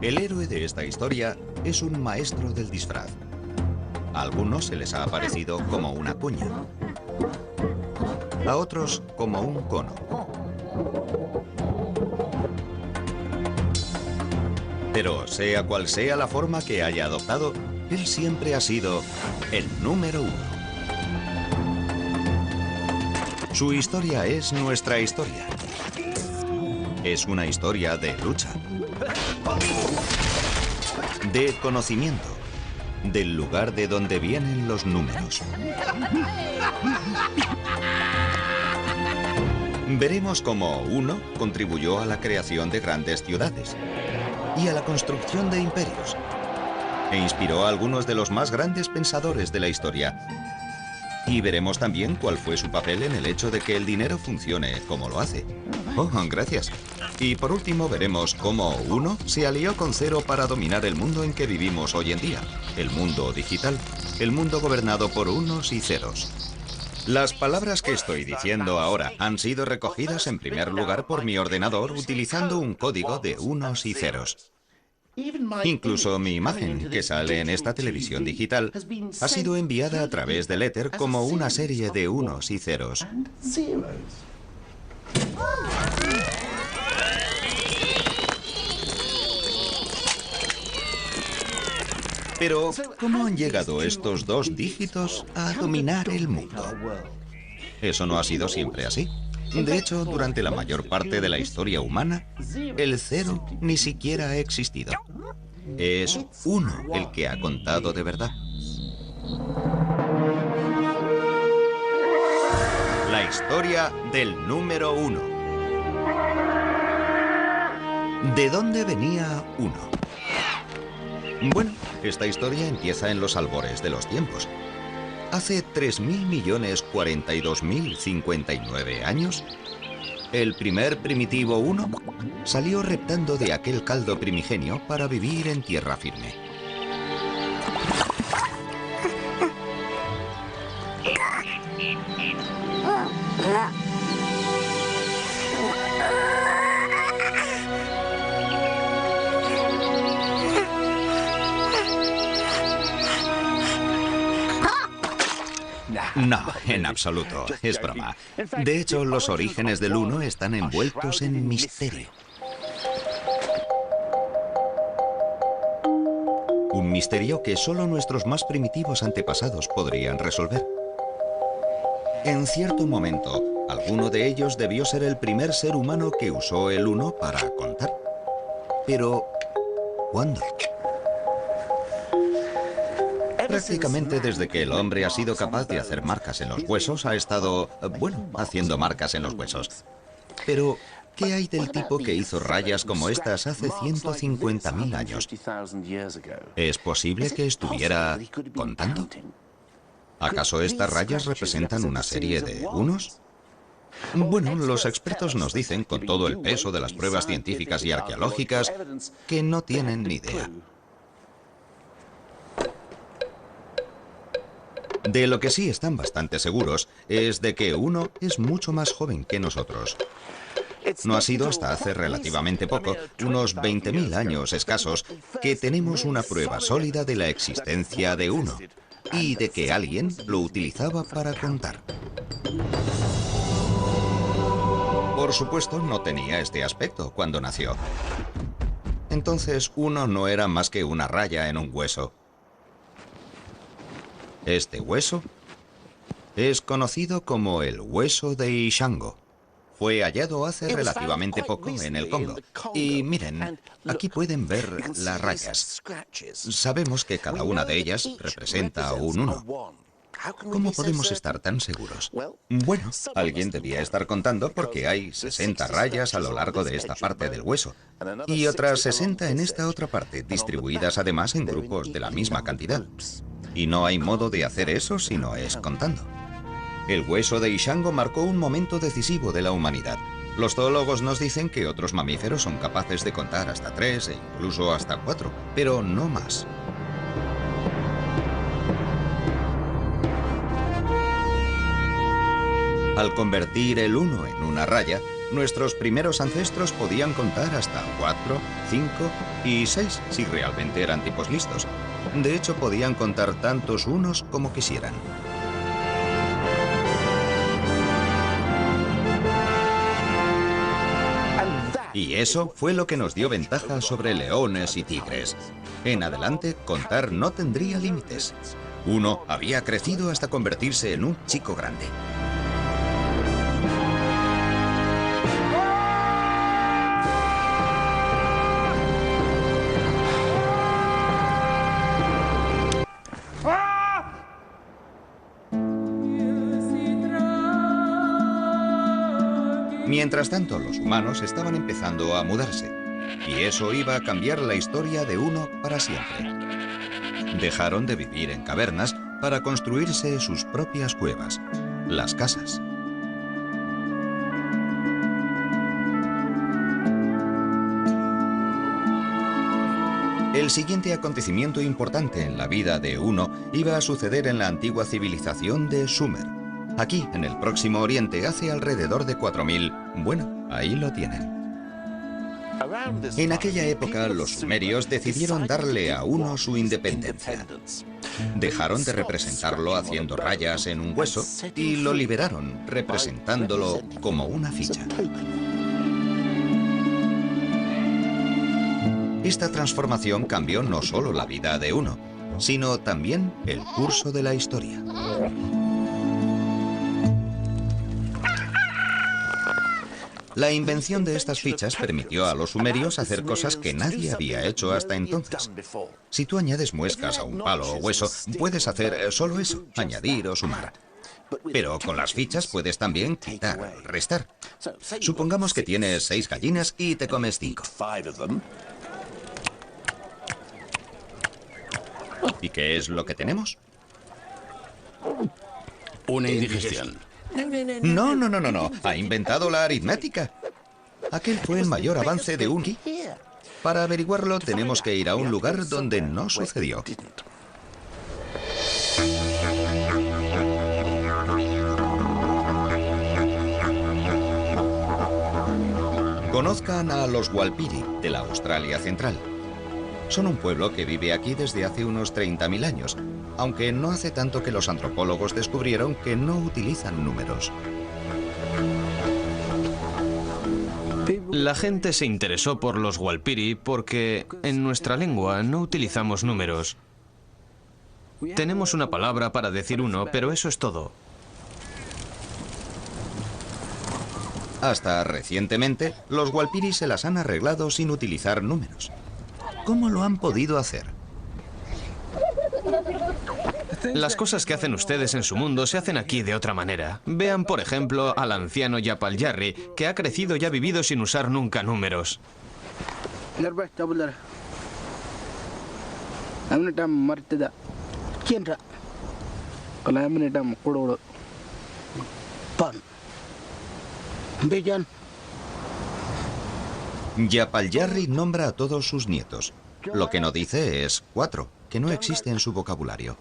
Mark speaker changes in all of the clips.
Speaker 1: El héroe de esta historia es un maestro del disfraz. A algunos se les ha aparecido como una cuña, a otros como un cono. Pero sea cual sea la forma que haya adoptado, él siempre ha sido el número uno. Su historia es nuestra historia. Es una historia de lucha, de conocimiento, del lugar de donde vienen los números. Veremos cómo uno contribuyó a la creación de grandes ciudades y a la construcción de imperios, e inspiró a algunos de los más grandes pensadores de la historia. Y veremos también cuál fue su papel en el hecho de que el dinero funcione como lo hace. Oh, gracias. Y por último veremos cómo uno se alió con cero para dominar el mundo en que vivimos hoy en día, el mundo digital, el mundo gobernado por unos y ceros. Las palabras que estoy diciendo ahora han sido recogidas en primer lugar por mi ordenador utilizando un código de unos y ceros. Incluso mi imagen, que sale en esta televisión digital, ha sido enviada a través del éter como una serie de unos y ceros. Pero, ¿cómo han llegado estos dos dígitos a dominar el mundo? Eso no ha sido siempre así. De hecho, durante la mayor parte de la historia humana, el cero ni siquiera ha existido. Es uno el que ha contado de verdad. La historia del número uno. ¿De dónde venía uno? Bueno, esta historia empieza en los albores de los tiempos. Hace 3.042.059 años, el primer primitivo uno salió reptando de aquel caldo primigenio para vivir en tierra firme. No, en absoluto, es broma. De hecho, los orígenes del uno están envueltos en misterio. Un misterio que solo nuestros más primitivos antepasados podrían resolver. En cierto momento, alguno de ellos debió ser el primer ser humano que usó el uno para contar. Pero, ¿cuándo? Prácticamente desde que el hombre ha sido capaz de hacer marcas en los huesos, ha estado, bueno, haciendo marcas en los huesos. Pero, ¿qué hay del tipo que hizo rayas como estas hace 150.000 años? ¿Es posible que estuviera contando? ¿Acaso estas rayas representan una serie de unos? Bueno, los expertos nos dicen, con todo el peso de las pruebas científicas y arqueológicas, que no tienen ni idea. De lo que sí están bastante seguros es de que uno es mucho más joven que nosotros. No ha sido hasta hace relativamente poco, unos 20.000 años escasos, que tenemos una prueba sólida de la existencia de uno y de que alguien lo utilizaba para contar. Por supuesto, no tenía este aspecto cuando nació. Entonces, uno no era más que una raya en un hueso. Este hueso es conocido como el hueso de Ishango. Fue hallado hace relativamente poco en el Congo. Y miren, aquí pueden ver las rayas. Sabemos que cada una de ellas representa un uno. ¿Cómo podemos estar tan seguros? Bueno, alguien debía estar contando porque hay 60 rayas a lo largo de esta parte del hueso y otras 60 en esta otra parte, distribuidas además en grupos de la misma cantidad. Y no hay modo de hacer eso si no es contando. El hueso de Ishango marcó un momento decisivo de la humanidad. Los zoólogos nos dicen que otros mamíferos son capaces de contar hasta 3 e incluso hasta 4, pero no más. Al convertir el 1 en una raya, Nuestros primeros ancestros podían contar hasta 4, 5 y 6 si realmente eran tipos listos. De hecho, podían contar tantos unos como quisieran. Y eso fue lo que nos dio ventaja sobre leones y tigres. En adelante, contar no tendría límites. Uno había crecido hasta convertirse en un chico grande. Mientras tanto, los humanos estaban empezando a mudarse, y eso iba a cambiar la historia de uno para siempre. Dejaron de vivir en cavernas para construirse sus propias cuevas, las casas. El siguiente acontecimiento importante en la vida de Uno iba a suceder en la antigua civilización de Sumer. Aquí, en el Próximo Oriente, hace alrededor de 4000. Bueno, ahí lo tienen. En aquella época, los sumerios decidieron darle a Uno su independencia. Dejaron de representarlo haciendo rayas en un hueso y lo liberaron, representándolo como una ficha. Esta transformación cambió no solo la vida de Uno, sino también el curso de la historia. La invención de estas fichas permitió a los sumerios hacer cosas que nadie había hecho hasta entonces. Si tú añades muescas a un palo o hueso, puedes hacer solo eso, añadir o sumar. Pero con las fichas puedes también quitar, restar. Supongamos que tienes 6 gallinas y te comes 5. ¿Y qué es lo que tenemos?
Speaker 2: Una indigestión.
Speaker 1: No. Ha inventado la aritmética. Aquel fue el mayor avance de Uno. Para averiguarlo, tenemos que ir a un lugar donde no sucedió. Conozcan a los Walpiri, de la Australia Central. Son un pueblo que vive aquí desde hace unos 30.000 años, aunque no hace tanto que los antropólogos descubrieron que no utilizan números.
Speaker 3: La gente se interesó por los Walpiri porque en nuestra lengua no utilizamos números. Tenemos una palabra para decir uno, pero eso es todo.
Speaker 1: Hasta recientemente, los Walpiri se las han arreglado sin utilizar números. ¿Cómo lo han podido hacer?
Speaker 3: Las cosas que hacen ustedes en su mundo se hacen aquí de otra manera. Vean, por ejemplo, al anciano Yapal Jarri, que ha crecido y ha vivido sin usar nunca números.
Speaker 1: Yapal Jarri nombra a todos sus nietos. Lo que no dice es 4, que no existe en su vocabulario.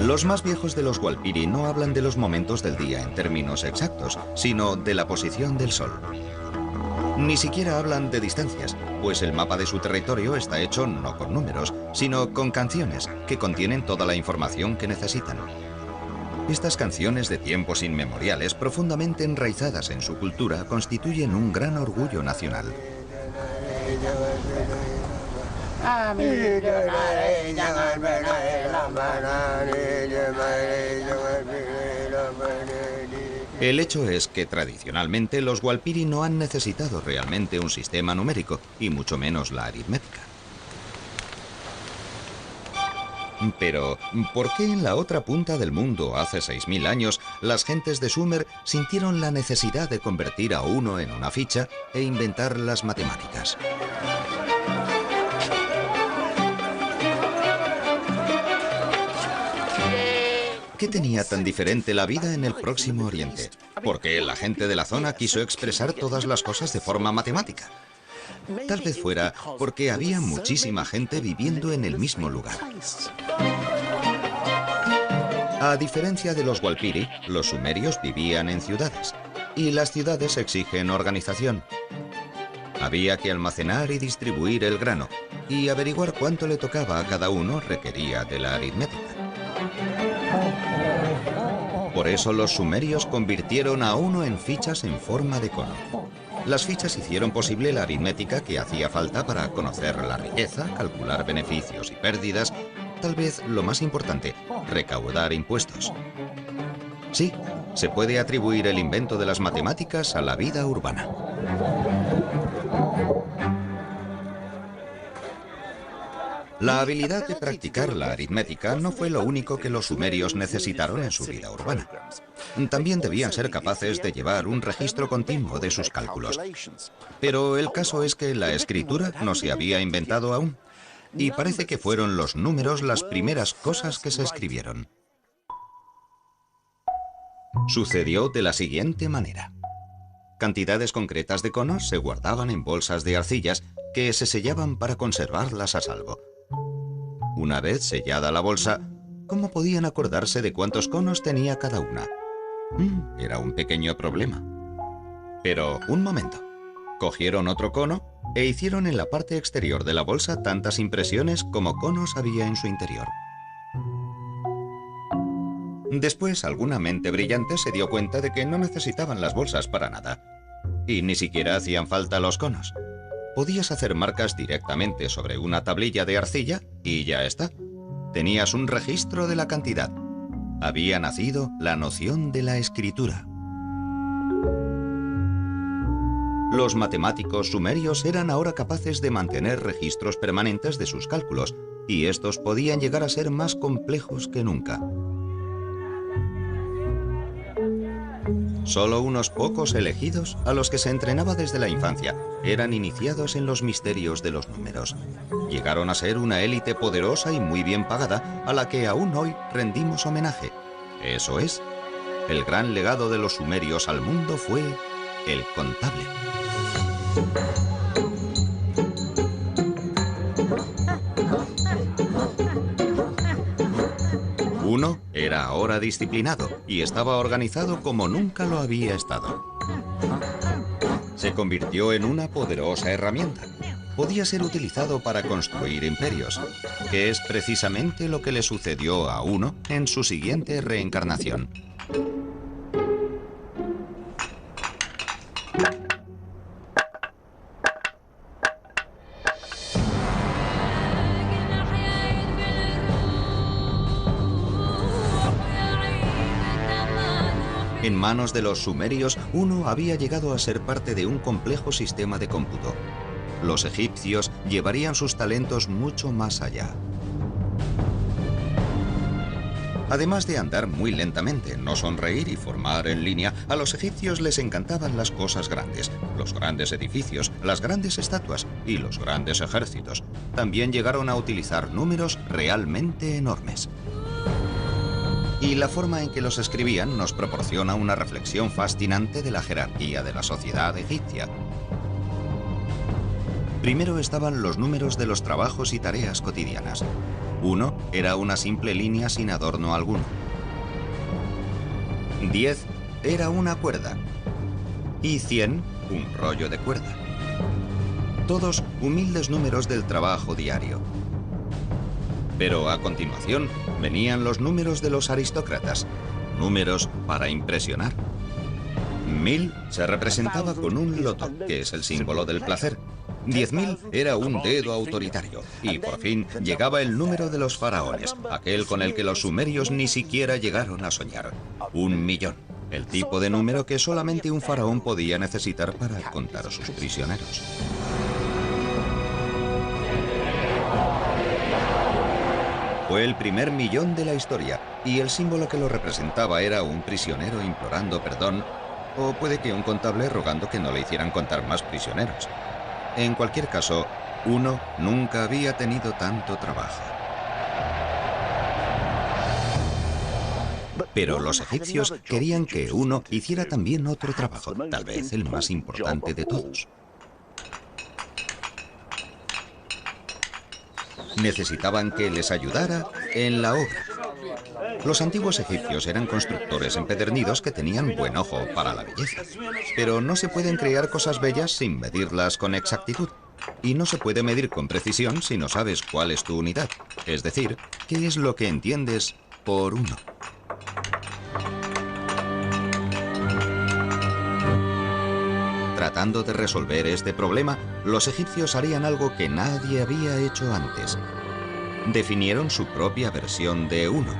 Speaker 1: Los más viejos de los Walpiri no hablan de los momentos del día en términos exactos, sino de la posición del sol. Ni siquiera hablan de distancias, pues el mapa de su territorio está hecho no con números, sino con canciones que contienen toda la información que necesitan. Estas canciones de tiempos inmemoriales, profundamente enraizadas en su cultura, constituyen un gran orgullo nacional. El hecho es que tradicionalmente los Walpiri no han necesitado realmente un sistema numérico, y mucho menos la aritmética. Pero, ¿por qué en la otra punta del mundo, hace 6000 años, las gentes de Sumer sintieron la necesidad de convertir a Uno en una ficha e inventar las matemáticas? ¿Qué tenía tan diferente la vida en el Próximo Oriente? ¿Por qué la gente de la zona quiso expresar todas las cosas de forma matemática? Tal vez fuera porque había muchísima gente viviendo en el mismo lugar. A diferencia de los Walpiri, los sumerios vivían en ciudades, y las ciudades exigen organización. Había que almacenar y distribuir el grano, y averiguar cuánto le tocaba a cada uno requería de la aritmética. Por eso los sumerios convirtieron a uno en fichas en forma de cono. Las fichas hicieron posible la aritmética que hacía falta para conocer la riqueza, calcular beneficios y pérdidas, tal vez lo más importante, recaudar impuestos. Sí, se puede atribuir el invento de las matemáticas a la vida urbana. La habilidad de practicar la aritmética no fue lo único que los sumerios necesitaron en su vida urbana. También debían ser capaces de llevar un registro continuo de sus cálculos. Pero el caso es que la escritura no se había inventado aún, y parece que fueron los números las primeras cosas que se escribieron. Sucedió de la siguiente manera. Cantidades concretas de conos se guardaban en bolsas de arcillas que se sellaban para conservarlas a salvo. Una vez sellada la bolsa, ¿cómo podían acordarse de cuántos conos tenía cada una? Era un pequeño problema. Pero, un momento. Cogieron otro cono e hicieron en la parte exterior de la bolsa tantas impresiones como conos había en su interior. Después, alguna mente brillante se dio cuenta de que no necesitaban las bolsas para nada. Y ni siquiera hacían falta los conos. Podías hacer marcas directamente sobre una tablilla de arcilla y ya está. Tenías un registro de la cantidad. Había nacido la noción de la escritura. Los matemáticos sumerios eran ahora capaces de mantener registros permanentes de sus cálculos, y estos podían llegar a ser más complejos que nunca. Solo unos pocos elegidos, a los que se entrenaba desde la infancia, eran iniciados en los misterios de los números. Llegaron a ser una élite poderosa y muy bien pagada, a la que aún hoy rendimos homenaje. Eso es, el gran legado de los sumerios al mundo fue el contable. Uno era ahora disciplinado y estaba organizado como nunca lo había estado. Se convirtió en una poderosa herramienta. Podía ser utilizado para construir imperios, que es precisamente lo que le sucedió a Uno en su siguiente reencarnación. En manos de los sumerios, Uno había llegado a ser parte de un complejo sistema de cómputo. Los egipcios llevarían sus talentos mucho más allá. Además de andar muy lentamente, no sonreír y formar en línea, a los egipcios les encantaban las cosas grandes, los grandes edificios, las grandes estatuas y los grandes ejércitos. También llegaron a utilizar números realmente enormes. Y la forma en que los escribían nos proporciona una reflexión fascinante de la jerarquía de la sociedad egipcia. Primero estaban los números de los trabajos y tareas cotidianas. 1 era una simple línea sin adorno alguno. 10 era una cuerda. Y 100 un rollo de cuerda. Todos humildes números del trabajo diario. Pero a continuación venían los números de los aristócratas, números para impresionar. 1000 se representaba con un loto, que es el símbolo del placer. 10.000 era un dedo autoritario. Y por fin llegaba el número de los faraones, aquel con el que los sumerios ni siquiera llegaron a soñar. 1.000.000, el tipo de número que solamente un faraón podía necesitar para contar a sus prisioneros. Fue el primer millón de la historia, y el símbolo que lo representaba era un prisionero implorando perdón, o puede que un contable rogando que no le hicieran contar más prisioneros. En cualquier caso, Uno nunca había tenido tanto trabajo. Pero los egipcios querían que Uno hiciera también otro trabajo, tal vez el más importante de todos. Necesitaban que les ayudara en la obra. Los antiguos egipcios eran constructores empedernidos que tenían buen ojo para la belleza. Pero no se pueden crear cosas bellas sin medirlas con exactitud. Y no se puede medir con precisión si no sabes cuál es tu unidad. Es decir, qué es lo que entiendes por uno. Tratando de resolver este problema, los egipcios harían algo que nadie había hecho antes. Definieron su propia versión de uno.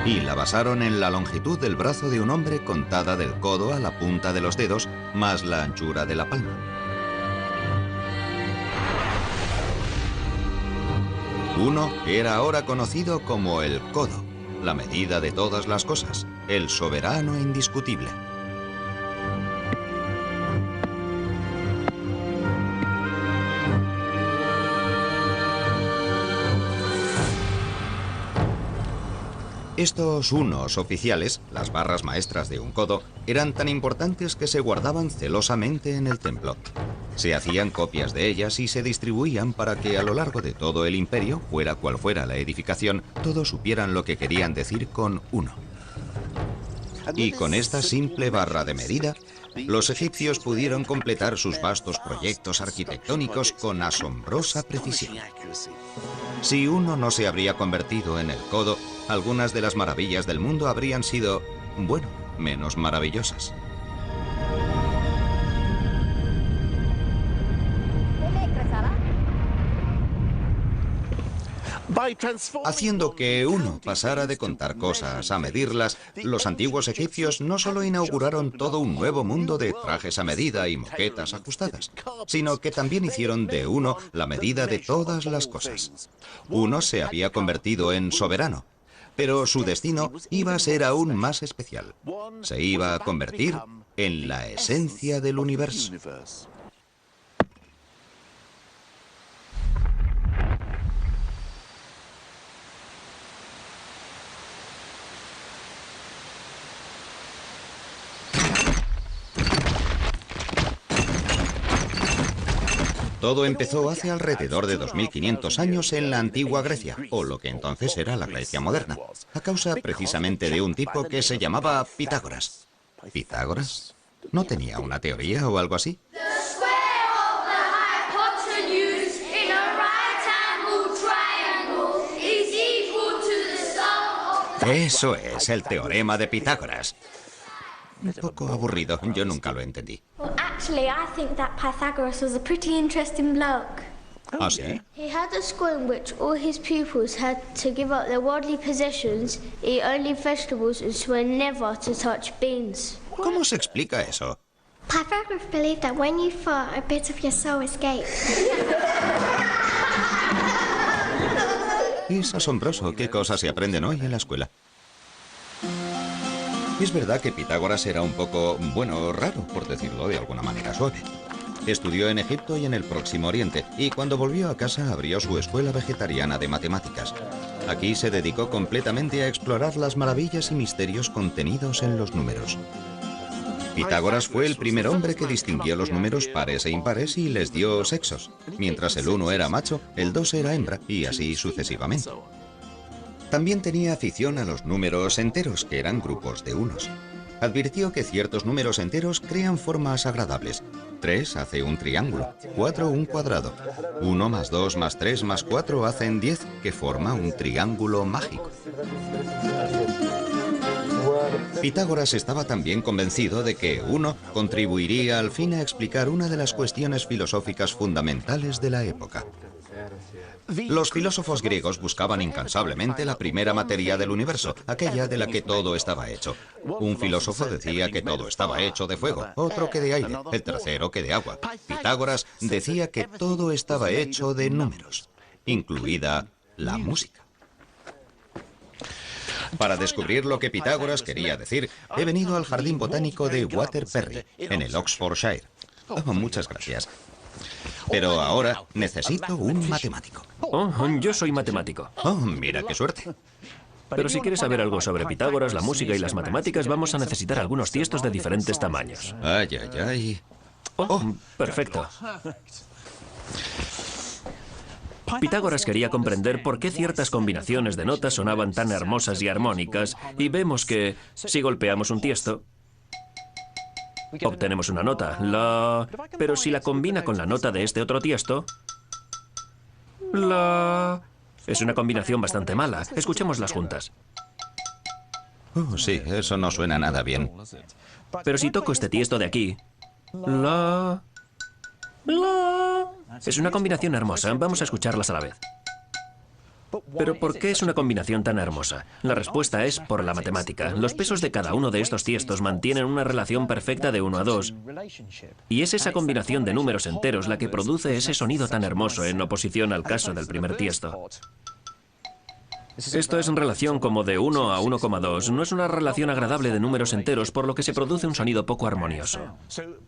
Speaker 1: Y la basaron en la longitud del brazo de un hombre contada del codo a la punta de los dedos, más la anchura de la palma. Uno era ahora conocido como el codo, la medida de todas las cosas, el soberano indiscutible. Estos unos oficiales, las barras maestras de un codo, eran tan importantes que se guardaban celosamente en el templo. Se hacían copias de ellas y se distribuían para que a lo largo de todo el imperio, fuera cual fuera la edificación, todos supieran lo que querían decir con uno. Y con esta simple barra de medida, los egipcios pudieron completar sus vastos proyectos arquitectónicos con asombrosa precisión. Si uno no se habría convertido en el codo, algunas de las maravillas del mundo habrían sido, bueno, menos maravillosas. Haciendo que uno pasara de contar cosas a medirlas, los antiguos egipcios no solo inauguraron todo un nuevo mundo de trajes a medida y moquetas ajustadas, sino que también hicieron de uno la medida de todas las cosas. Uno se había convertido en soberano, pero su destino iba a ser aún más especial. Se iba a convertir en la esencia del universo. Todo empezó hace alrededor de 2500 años en la antigua Grecia, o lo que entonces era la Grecia moderna, a causa precisamente de un tipo que se llamaba Pitágoras. ¿Pitágoras? ¿No tenía una teoría o algo así? Eso es, el teorema de Pitágoras. Un poco aburrido, yo nunca lo entendí.
Speaker 2: Well, actually, I think that Pythagoras was a pretty interesting bloke.
Speaker 1: ¿Ah, sí?
Speaker 2: He had a school in which all his pupils had to give up their worldly possessions, eat only vegetables and swear never to touch beans.
Speaker 1: ¿Cómo se explica eso?
Speaker 2: Pythagoras believed that when you fart, a bit of your soul escaped.
Speaker 1: Es asombroso qué cosas se aprenden hoy en la escuela. Es verdad que Pitágoras era un poco, bueno, raro, por decirlo de alguna manera suave. Estudió en Egipto y en el Próximo Oriente, y cuando volvió a casa abrió su escuela vegetariana de matemáticas. Aquí se dedicó completamente a explorar las maravillas y misterios contenidos en los números. Pitágoras fue el primer hombre que distinguió los números pares e impares y les dio sexos. Mientras el 1 era macho, el 2 era hembra, y así sucesivamente. También tenía afición a los números enteros, que eran grupos de unos. Advirtió que ciertos números enteros crean formas agradables. 3 hace un triángulo, 4 un cuadrado. 1 más 2 más 3 más 4 hacen 10, que forma un triángulo mágico. Pitágoras estaba también convencido de que 1 contribuiría al fin a explicar una de las cuestiones filosóficas fundamentales de la época. Los filósofos griegos buscaban incansablemente la primera materia del universo, aquella de la que todo estaba hecho. Un filósofo decía que todo estaba hecho de fuego, otro que de aire, el tercero que de agua. Pitágoras decía que todo estaba hecho de números, incluida la música. Para descubrir lo que Pitágoras quería decir, he venido al Jardín Botánico de Waterbury, en el Oxfordshire. Oh, muchas gracias. Pero ahora necesito un matemático.
Speaker 4: Oh, yo soy matemático.
Speaker 1: Oh, mira qué suerte.
Speaker 4: Pero si quieres saber algo sobre Pitágoras, la música y las matemáticas, vamos a necesitar algunos tiestos de diferentes tamaños.
Speaker 1: Ay, ay, ay.
Speaker 4: Oh, perfecto. Pitágoras quería comprender por qué ciertas combinaciones de notas sonaban tan hermosas y armónicas, y vemos que, si golpeamos un tiesto, obtenemos una nota, la... Pero si la combina con la nota de este otro tiesto, la... Es una combinación bastante mala. Escuchémoslas juntas.
Speaker 1: Sí, eso no suena nada bien.
Speaker 4: Pero si toco este tiesto de aquí, la... Es una combinación hermosa. Vamos a escucharlas a la vez. Pero ¿por qué es una combinación tan hermosa? La respuesta es por la matemática. Los pesos de cada uno de estos tiestos mantienen una relación perfecta de 1 a 2. Y es esa combinación de números enteros la que produce ese sonido tan hermoso en oposición al caso del primer tiesto. Esto es en relación como de 1 a 1,2. No es una relación agradable de números enteros, por lo que se produce un sonido poco armonioso.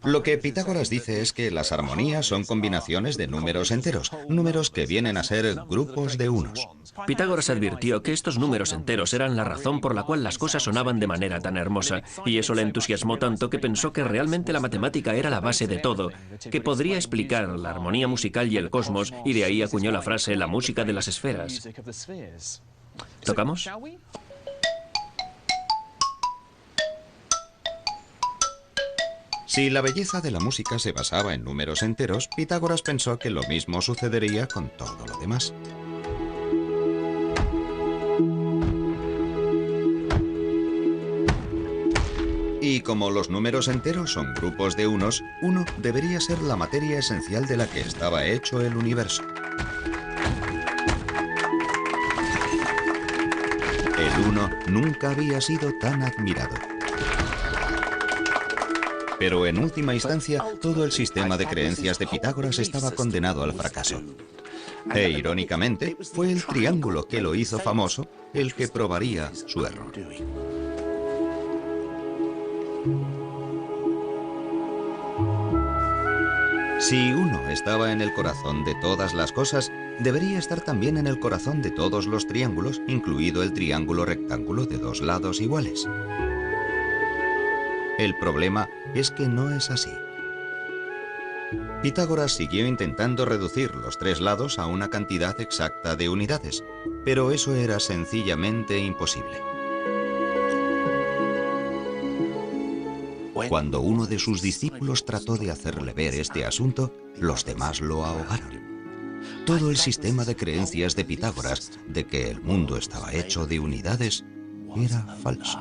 Speaker 1: Lo que Pitágoras dice es que las armonías son combinaciones de números enteros, números que vienen a ser grupos de unos.
Speaker 4: Pitágoras advirtió que estos números enteros eran la razón por la cual las cosas sonaban de manera tan hermosa, y eso le entusiasmó tanto que pensó que realmente la matemática era la base de todo, que podría explicar la armonía musical y el cosmos, y de ahí acuñó la frase la música de las esferas. ¿Tocamos?
Speaker 1: Si la belleza de la música se basaba en números enteros, Pitágoras pensó que lo mismo sucedería con todo lo demás. Y como los números enteros son grupos de unos, uno debería ser la materia esencial de la que estaba hecho el universo. El uno nunca había sido tan admirado. Pero en última instancia, todo el sistema de creencias de Pitágoras estaba condenado al fracaso. E irónicamente, fue el triángulo que lo hizo famoso el que probaría su error. Si uno estaba en el corazón de todas las cosas, debería estar también en el corazón de todos los triángulos, incluido el triángulo rectángulo de 2 lados iguales. El problema es que no es así. Pitágoras siguió intentando reducir los 3 lados a una cantidad exacta de unidades, pero eso era sencillamente imposible. Cuando uno de sus discípulos trató de hacerle ver este asunto, los demás lo ahogaron. Todo el sistema de creencias de Pitágoras de que el mundo estaba hecho de unidades era falso.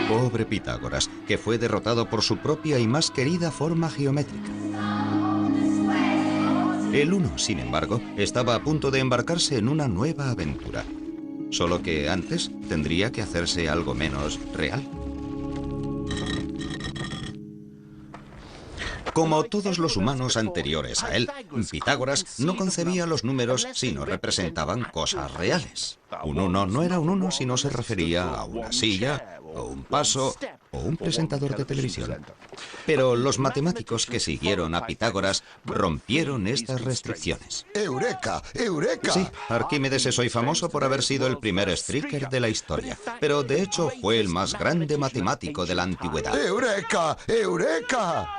Speaker 1: Pobre Pitágoras, que fue derrotado por su propia y más querida forma geométrica. El uno, sin embargo, estaba a punto de embarcarse en una nueva aventura. Solo que antes tendría que hacerse algo menos real. Como todos los humanos anteriores a él, Pitágoras no concebía los números si no representaban cosas reales. Un 1 no era un 1 si no se refería a una silla, o un paso, o un presentador de televisión. Pero los matemáticos que siguieron a Pitágoras rompieron estas restricciones.
Speaker 5: ¡Eureka! ¡Eureka!
Speaker 1: Sí, Arquímedes es hoy famoso por haber sido el primer striker de la historia, pero de hecho fue el más grande matemático de la antigüedad.
Speaker 5: ¡Eureka! ¡Eureka!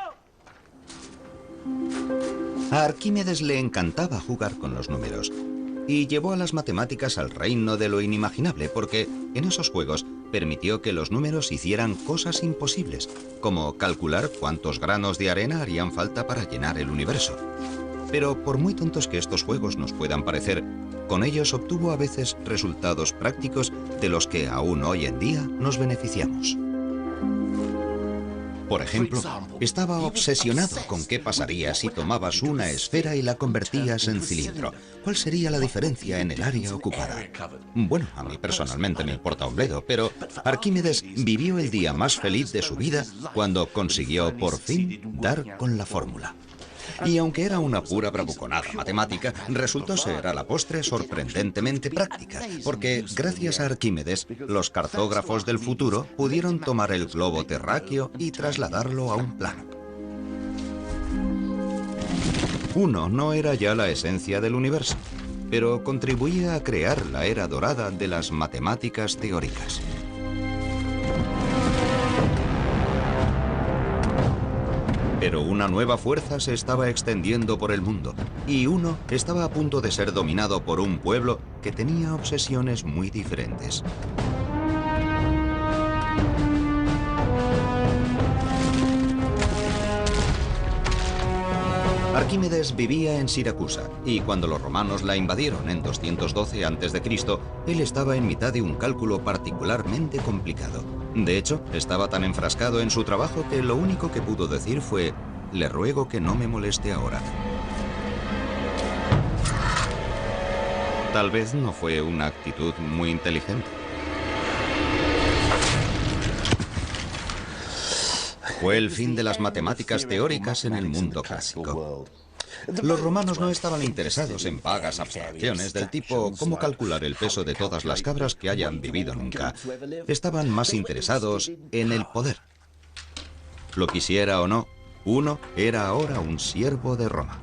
Speaker 1: A Arquímedes le encantaba jugar con los números y llevó a las matemáticas al reino de lo inimaginable porque en esos juegos permitió que los números hicieran cosas imposibles, como calcular cuántos granos de arena harían falta para llenar el universo. Pero por muy tontos que estos juegos nos puedan parecer, con ellos obtuvo a veces resultados prácticos de los que aún hoy en día nos beneficiamos. Por ejemplo, estaba obsesionado con qué pasaría si tomabas una esfera y la convertías en cilindro. ¿Cuál sería la diferencia en el área ocupada? Bueno, a mí personalmente me importa un bledo, pero Arquímedes vivió el día más feliz de su vida cuando consiguió por fin dar con la fórmula. Y aunque era una pura bravuconada matemática, resultó ser a la postre sorprendentemente práctica, porque gracias a Arquímedes, los cartógrafos del futuro pudieron tomar el globo terráqueo y trasladarlo a un plano. 1 no era ya la esencia del universo. pero contribuía a crear la era dorada de las matemáticas teóricas. Pero una nueva fuerza se estaba extendiendo por el mundo, y uno estaba a punto de ser dominado por un pueblo que tenía obsesiones muy diferentes. Arquímedes vivía en Siracusa, y cuando los romanos la invadieron en 212 a.C., él estaba en mitad de un cálculo particularmente complicado. De hecho, estaba tan enfrascado en su trabajo que lo único que pudo decir fue: «Le ruego que no me moleste ahora». Tal vez no fue una actitud muy inteligente. Fue el fin de las matemáticas teóricas en el mundo clásico. Los romanos no estaban interesados en vagas abstracciones del tipo cómo calcular el peso de todas las cabras que hayan vivido nunca. Estaban más interesados en el poder. Lo quisiera o no, uno era ahora un siervo de Roma.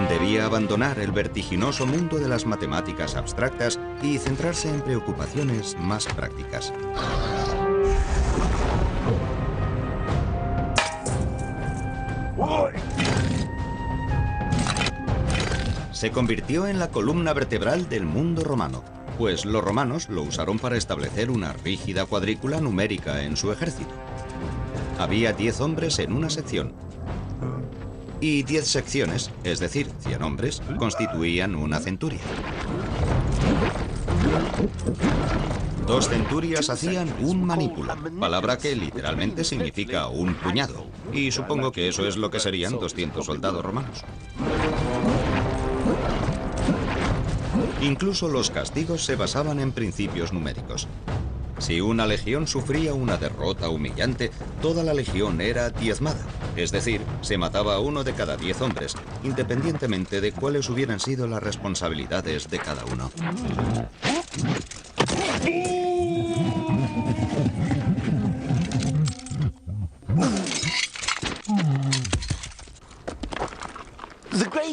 Speaker 1: Debía abandonar el vertiginoso mundo de las matemáticas abstractas y centrarse en preocupaciones más prácticas. Se convirtió en la columna vertebral del mundo romano, pues los romanos lo usaron para establecer una rígida cuadrícula numérica en su ejército. Había 10 hombres en una sección, y 10 secciones, es decir, 100 hombres, constituían una centuria. 2 centurias hacían un manípulo, palabra que literalmente significa un puñado, y supongo que eso es lo que serían 200 soldados romanos. Incluso los castigos se basaban en principios numéricos. Si una legión sufría una derrota humillante, toda la legión era diezmada, es decir, se mataba a 1 de cada 10 hombres, independientemente de cuáles hubieran sido las responsabilidades de cada uno.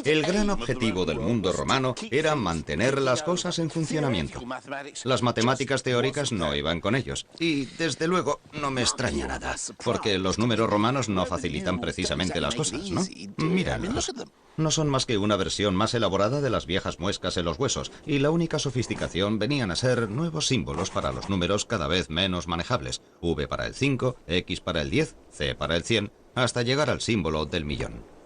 Speaker 1: El gran objetivo del mundo romano era mantener las cosas en funcionamiento. Las matemáticas teóricas no iban con ellos. Y, desde luego, no me extraña nada, porque los números romanos no facilitan precisamente las cosas, ¿no? Míralos. No son más que una versión más elaborada de las viejas muescas en los huesos, y la única sofisticación venían a ser nuevos símbolos para los números cada vez menos manejables. V para el 5, X para el 10, C para el 100, hasta llegar al símbolo del millón.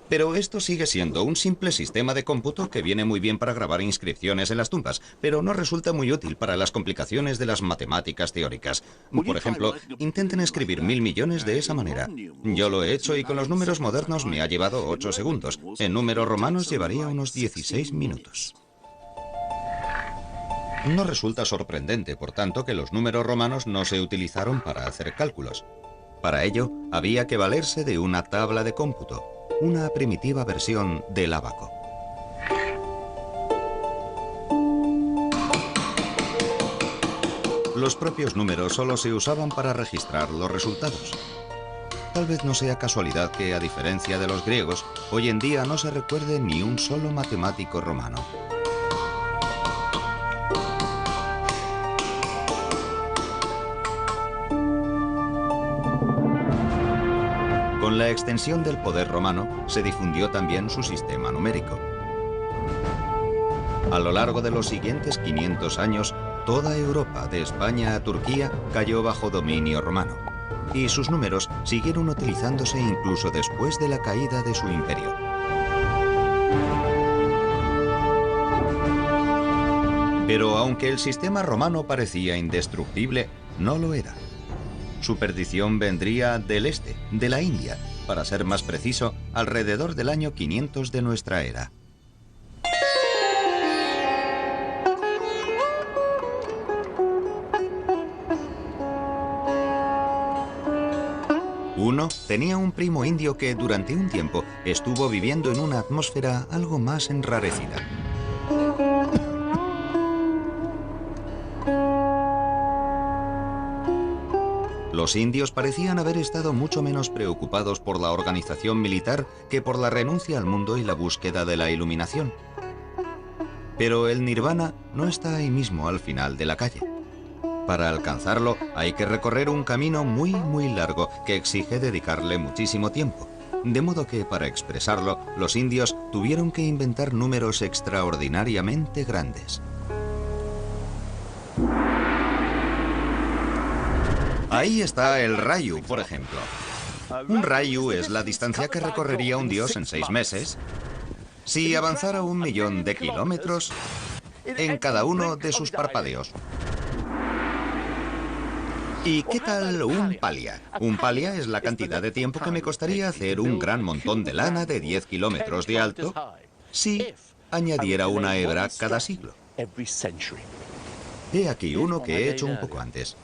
Speaker 1: Pero esto sigue siendo un simple sistema de cómputo que viene muy bien para grabar inscripciones en las tumbas, pero no resulta muy útil para las complicaciones de las matemáticas teóricas. Por ejemplo, intenten escribir 1000 millones de esa manera. Yo lo he hecho y con los números modernos me ha llevado 8 segundos. En números romanos llevaría unos 16 minutos. No resulta sorprendente, por tanto, que los números romanos no se utilizaron para hacer cálculos. Para ello, había que valerse de una tabla de cómputo, una primitiva versión del ábaco. Los propios números solo se usaban para registrar los resultados. Tal vez no sea casualidad que, a diferencia de los griegos, hoy en día no se recuerde ni un solo matemático romano. Con la extensión del poder romano, se difundió también su sistema numérico. A lo largo de los siguientes 500 años, toda Europa, de España a Turquía, cayó bajo dominio romano, y sus números siguieron utilizándose incluso después de la caída de su imperio. Pero aunque el sistema romano parecía indestructible, no lo era. Su perdición vendría del este, de la India, para ser más preciso, alrededor del año 500 de nuestra era. Uno tenía un primo indio que durante un tiempo estuvo viviendo en una atmósfera algo más enrarecida. Los indios parecían haber estado mucho menos preocupados por la organización militar que por la renuncia al mundo y la búsqueda de la iluminación. Pero el nirvana no está ahí mismo al final de la calle. Para alcanzarlo hay que recorrer un camino muy largo que exige dedicarle muchísimo tiempo. De modo que para expresarlo, los indios tuvieron que inventar números extraordinariamente grandes. Ahí está el rayu, por ejemplo. Un rayu es la distancia que recorrería un dios en 6 meses si avanzara 1 millón de kilómetros en cada uno de sus parpadeos. ¿Y qué tal un palia? Un palia es la cantidad de tiempo que me costaría hacer un gran montón de lana de 10 kilómetros de alto si añadiera una hebra cada siglo. He aquí uno que he hecho un poco antes.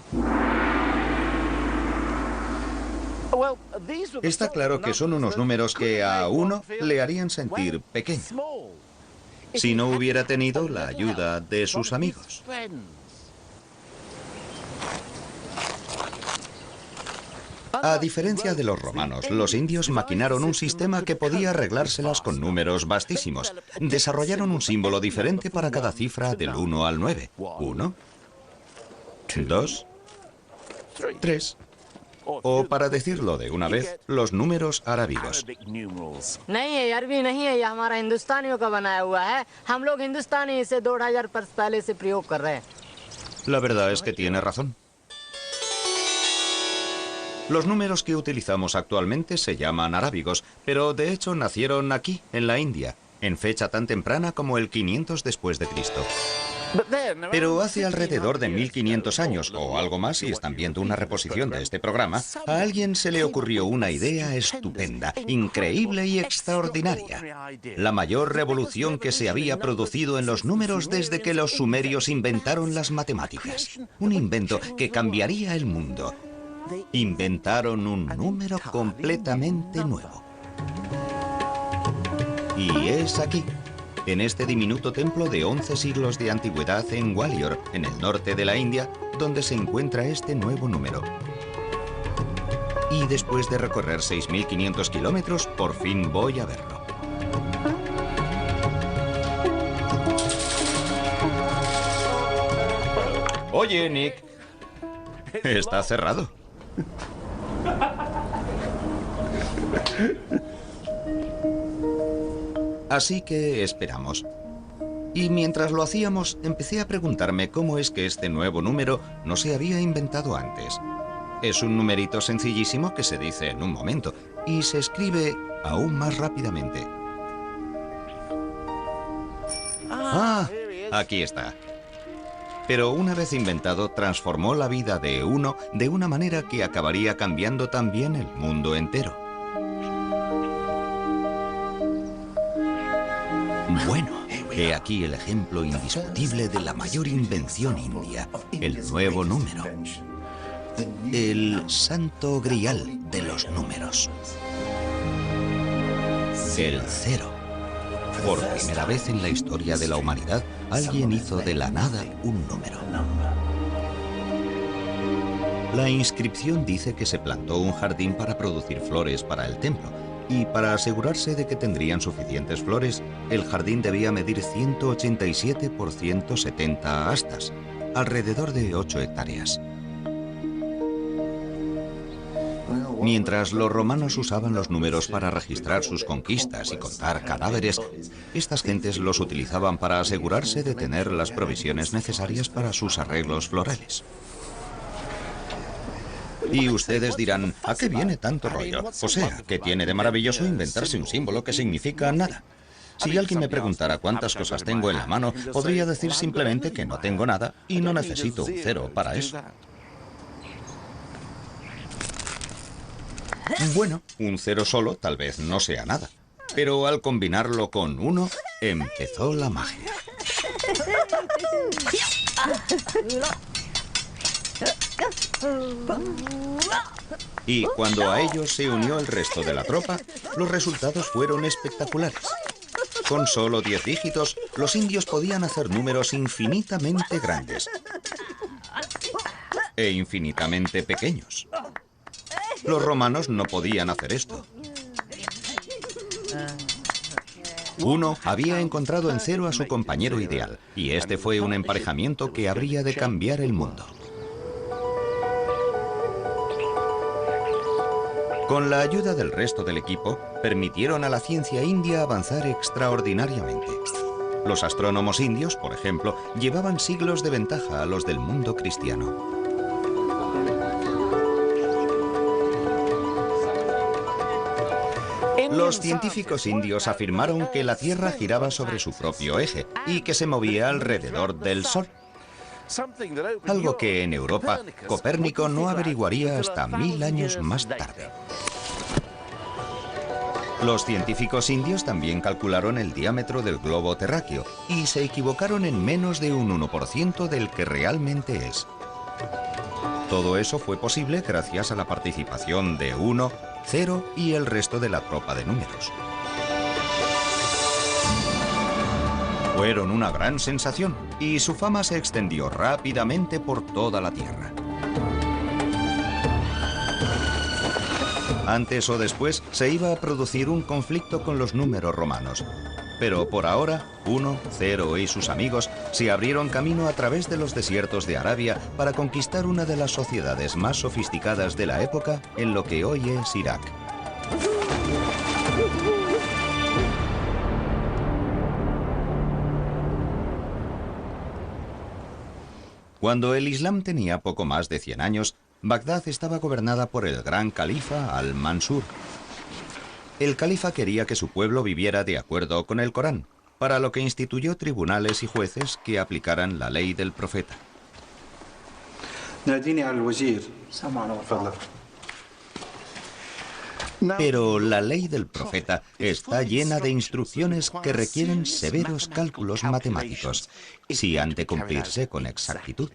Speaker 1: Está claro que son unos números que a uno le harían sentir pequeño si no hubiera tenido la ayuda de sus amigos. A diferencia de los romanos, los indios maquinaron un sistema que podía arreglárselas con números vastísimos. Desarrollaron un símbolo diferente para cada cifra del 1 al 9. 1, 2, 3. O, para decirlo de una vez, los números arábigos. La verdad es que tiene razón. Los números que utilizamos actualmente se llaman arábigos, pero de hecho nacieron aquí, en la India, en fecha tan temprana como el 500 después de Cristo. Pero hace alrededor de 1500 años, o algo más si están viendo una reposición de este programa, a alguien se le ocurrió una idea estupenda, increíble y extraordinaria. La mayor revolución que se había producido en los números desde que los sumerios inventaron las matemáticas. Un invento que cambiaría el mundo. Inventaron un número completamente nuevo. Y es aquí, en este diminuto templo de 11 siglos de antigüedad en Gwalior, en el norte de la India, donde se encuentra este nuevo número. Y después de recorrer 6.500 kilómetros, por fin voy a verlo. Oye, Nick. Está cerrado. Así que esperamos. Y mientras lo hacíamos, empecé a preguntarme cómo es que este nuevo número no se había inventado antes. Es un numerito sencillísimo que se dice en un momento y se escribe aún más rápidamente. Ah, aquí está. Pero una vez inventado, transformó la vida de uno de una manera que acabaría cambiando también el mundo entero. Bueno, he aquí el ejemplo indiscutible de la mayor invención india, el nuevo número. El santo grial de los números. El 0. Por primera vez en la historia de la humanidad, alguien hizo de la nada un número. La inscripción dice que se plantó un jardín para producir flores para el templo, y para asegurarse de que tendrían suficientes flores, el jardín debía medir 187 por 170 astas, alrededor de 8 hectáreas. Mientras los romanos usaban los números para registrar sus conquistas y contar cadáveres, estas gentes los utilizaban para asegurarse de tener las provisiones necesarias para sus arreglos florales. Y ustedes dirán, ¿a qué viene tanto rollo? O sea, ¿qué tiene de maravilloso inventarse un símbolo que significa nada? Si alguien me preguntara cuántas cosas tengo en la mano, podría decir simplemente que no tengo nada y no necesito un 0 para eso. Bueno, un 0 solo tal vez no sea nada, pero al combinarlo con 1, empezó la magia. Y cuando a ellos se unió el resto de la tropa, los resultados fueron espectaculares. Con solo 10 dígitos, los indios podían hacer números infinitamente grandes e infinitamente pequeños. Los romanos no podían hacer esto. Uno había encontrado en Cero a su compañero ideal, y este fue un emparejamiento que habría de cambiar el mundo. Con la ayuda del resto del equipo, permitieron a la ciencia india avanzar extraordinariamente. Los astrónomos indios, por ejemplo, llevaban siglos de ventaja a los del mundo cristiano. Los científicos indios afirmaron que la Tierra giraba sobre su propio eje y que se movía alrededor del Sol. Algo que en Europa Copérnico no averiguaría hasta 1000 años más tarde. Los científicos indios también calcularon el diámetro del globo terráqueo y se equivocaron en menos de un 1% del que realmente es. Todo eso fue posible gracias a la participación de 1, 0 y el resto de la tropa de números. Fueron una gran sensación y su fama se extendió rápidamente por toda la Tierra. Antes o después se iba a producir un conflicto con los números romanos. Pero por ahora, 1, 0 y sus amigos se abrieron camino a través de los desiertos de Arabia para conquistar una de las sociedades más sofisticadas de la época en lo que hoy es Irak. Cuando el Islam tenía poco más de 100 años, Bagdad estaba gobernada por el gran califa Al-Mansur. El califa quería que su pueblo viviera de acuerdo con el Corán, para lo que instituyó tribunales y jueces que aplicaran la ley del profeta. Pero la ley del profeta está llena de instrucciones que requieren severos cálculos matemáticos, si han de cumplirse con exactitud.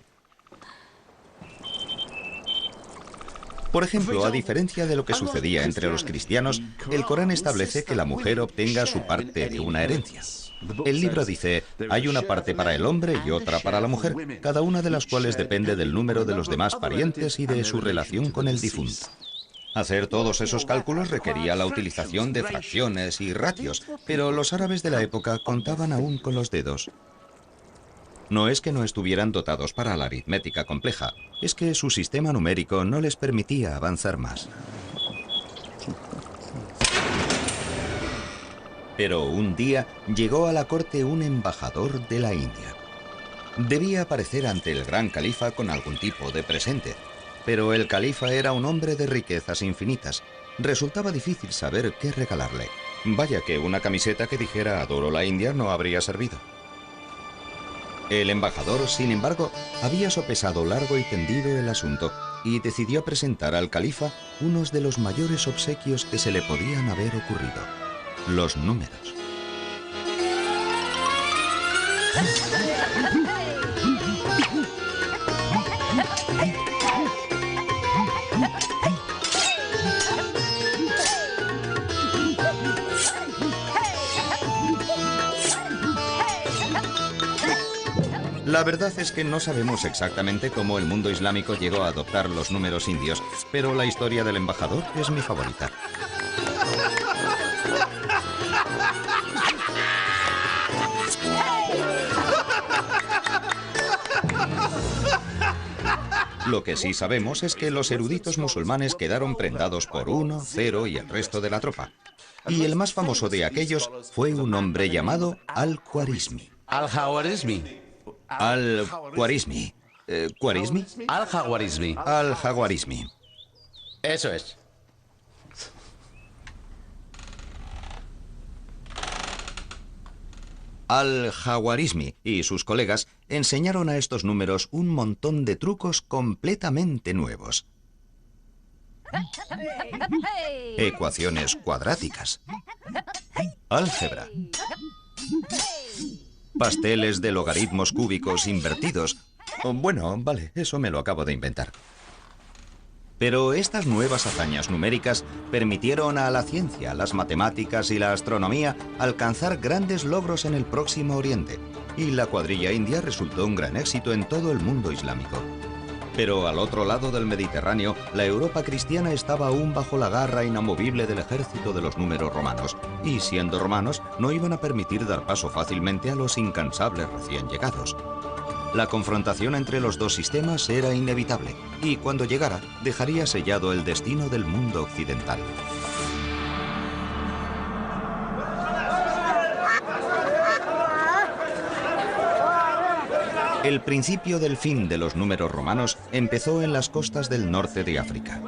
Speaker 1: Por ejemplo, a diferencia de lo que sucedía entre los cristianos, el Corán establece que la mujer obtenga su parte de una herencia. El libro dice, hay una parte para el hombre y otra para la mujer, cada una de las cuales depende del número de los demás parientes y de su relación con el difunto. Hacer todos esos cálculos requería la utilización de fracciones y ratios, pero los árabes de la época contaban aún con los dedos. No es que no estuvieran dotados para la aritmética compleja, es que su sistema numérico no les permitía avanzar más. Pero un día llegó a la corte un embajador de la India. Debía aparecer ante el gran califa con algún tipo de presente, pero el califa era un hombre de riquezas infinitas. Resultaba difícil saber qué regalarle. Vaya que una camiseta que dijera "Adoro la India" no habría servido. El embajador, sin embargo, había sopesado largo y tendido el asunto y decidió presentar al califa unos de los mayores obsequios que se le podían haber ocurrido: los números. La verdad es que no sabemos exactamente cómo el mundo islámico llegó a adoptar los números indios, pero la historia del embajador es mi favorita. Lo que sí sabemos es que los eruditos musulmanes quedaron prendados por 1, 0 y el resto de la tropa. Y el más famoso de aquellos fue un hombre llamado Al-Khwarizmi.
Speaker 6: Al-Khwarizmi.
Speaker 1: Al-Khwarizmi. ¿Khwarizmi?
Speaker 6: Al-Khwarizmi.
Speaker 1: Al-Khwarizmi.
Speaker 6: Eso es.
Speaker 1: Al-Khwarizmi y sus colegas enseñaron a estos números un montón de trucos completamente nuevos. Ecuaciones cuadráticas. Álgebra. Pasteles de logaritmos cúbicos invertidos. Bueno, vale, eso me lo acabo de inventar. Pero estas nuevas hazañas numéricas permitieron a la ciencia, las matemáticas y la astronomía alcanzar grandes logros en el Próximo Oriente, y la cuadrilla india resultó un gran éxito en todo el mundo islámico. Pero al otro lado del Mediterráneo, la Europa cristiana estaba aún bajo la garra inamovible del ejército de los números romanos, y siendo romanos, no iban a permitir dar paso fácilmente a los incansables recién llegados. La confrontación entre los dos sistemas era inevitable, y cuando llegara, dejaría sellado el destino del mundo occidental. El principio del fin de los números romanos empezó en las costas del norte de África.